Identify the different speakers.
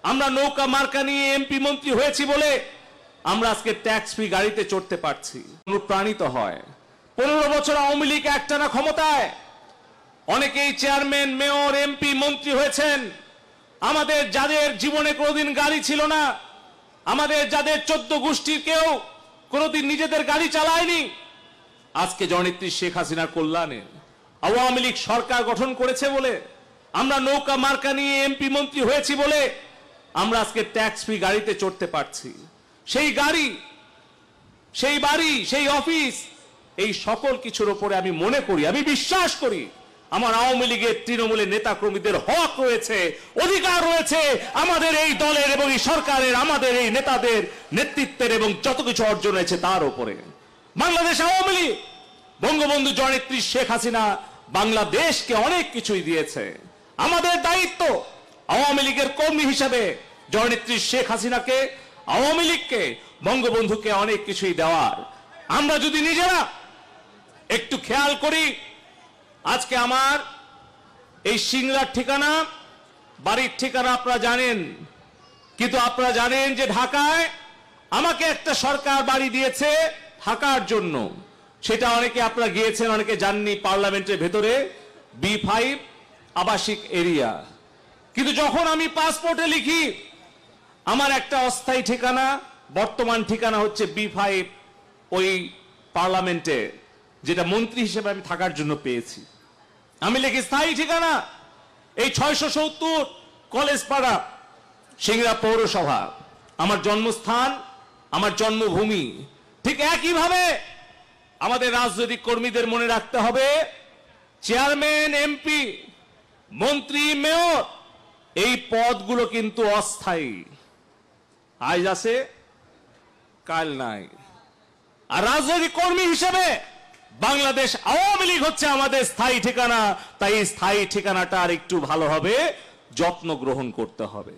Speaker 1: আমরা নৌকা মার্কা নিয়ে এমপি মন্ত্রী হয়েছি বলে আমরা আজকে ট্যাক্স ফ্রি গাড়িতে চড়তে পারছি। অনুপ্রাণিত হয় 15 বছর আওয়ামী লীগ একটানা ক্ষমতায়, অনেকেই চেয়ারম্যান, মেয়র, এমপি, মন্ত্রী হয়েছেন। আমাদের যাদের জীবনে কোনোদিন গাড়ি ছিল না, আমাদের যাদের 14 গোষ্ঠীর কেউ কোনোদিন নিজেদের গাড়ি চালায়নি, আজকে জননেত্রী শেখ হাসিনার কল্যাণে আওয়ামী লীগ সরকার গঠন করেছে বলে, আমরা নৌকা মার্কা নিয়ে এমপি মন্ত্রী হয়েছি বলে আমরা আজকে ট্যাক্স ফ্রি গাড়িতে চড়তে পারছি। সেই গাড়ি, সেই বাড়ি, সেই অফিস, এই সকল কিছুর উপরে আমি মনে করি, আমি বিশ্বাস করি আমার আওয়ামী লীগের তৃণমূলের নেতা কর্মীদের হক রয়েছে, অধিকার রয়েছে আমাদের এই দলের এবং এই সরকারের, আমাদের এই নেতাদের নেতৃত্বের এবং যত কিছু অর্জন হয়েছে তার উপরে। বাংলাদেশ আওয়ামী লীগ, বঙ্গবন্ধু জননেত্রী শেখ হাসিনা বাংলাদেশকে অনেক কিছুই দিয়েছে। আমাদের দায়িত্ব আওয়ামী লীগের কর্মী হিসাবে জননেত্রী শেখ হাসিনাকে, আওয়ামী লীগকে, বঙ্গবন্ধুকে অনেক কিছুই দেওয়ার। আমরা যদি নিজেরা একটু খেয়াল করি, আজকে আমার এই সিংড়ার ঠিকানা, বাড়ির ঠিকানা আপনারা জানেন, কিন্তু আপনারা জানেন যে ঢাকায় আমাকে একটা সরকার বাড়ি দিয়েছে থাকার জন্য। সেটা অনেকে আপনারা গিয়েছেন, অনেকে জাননি, পার্লামেন্টের ভেতরে B5 আবাসিক এরিয়া। কিন্তু যখন আমি পাসপোর্টে লিখি আমার একটা অস্থায়ী ঠিকানা, বর্তমান ঠিকানা হচ্ছে B5 ওই পার্লামেন্টে, যেটা মন্ত্রী হিসেবে আমি থাকার জন্য পেয়েছি। আমি লিখি স্থায়ী ঠিকানা এই 670 কলেজ পাড়া, সিংড়া পৌরসভা, আমার জন্মস্থান, আমার জন্মভূমি। ঠিক একইভাবে আমাদের রাজনৈতিক কর্মীদের মনে রাখতে হবে, চেয়ারম্যান, এমপি, মন্ত্রী, মেয়র, এই পদগুলো কিন্তু অস্থায়ী, আজ আছে কাল নাই। আর রাজনৈতিক কর্মী হিসেবে বাংলাদেশ আওয়ামী লীগ হচ্ছে আমাদের স্থায়ী ঠিকানা। তাই এই স্থায়ী ঠিকানাটা আর একটু ভালোভাবে যত্ন গ্রহণ করতে হবে।